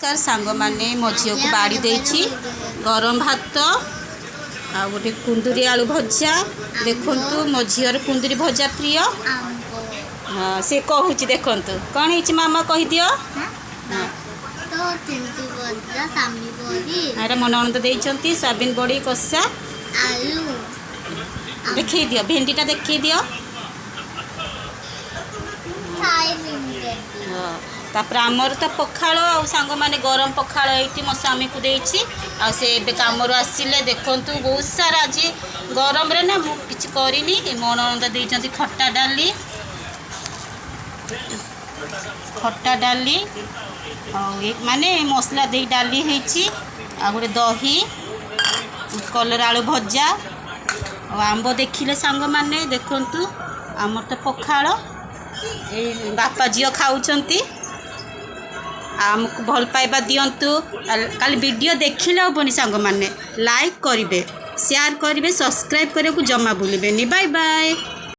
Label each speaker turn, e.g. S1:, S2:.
S1: नमस्कार सांग माने मो झील को बाड़ी देछि गरम भात आ गोटे कुंदुरी आलू भजा देखंतु मो झीर कुंदुरी भजा प्रिय। हाँ से कहूँ देखंतु कौन है मामा कही दियो। अरे मन आनंद देइछंती सोयाबीन बड़ी कषा देखई दियो भेंडीटा देखई दियो। तापर आमर तो पखाड़ आ सांग माने गरम पखाड़ ये मो स्वामी को देछि आ से कामर आसिले देखंतु बहुत सारा आज गरम रे ना मु किछ करिनी मन आनंद देइछंती खट्टा डाली एक माने मसला दे डाली हेछि आ गोटे दही कलर आलू भजा आ आंब देखिले सांग माने देखंतु आमर तो पखाड़ ए बापा झील खाऊंती आमको भल पाइबा दिंतु काली वीडियो देखिले हेनी सांग माने लाइक करेंगे शेयर करेंगे सब्सक्राइब करने को जमा भूलें। Bye bye.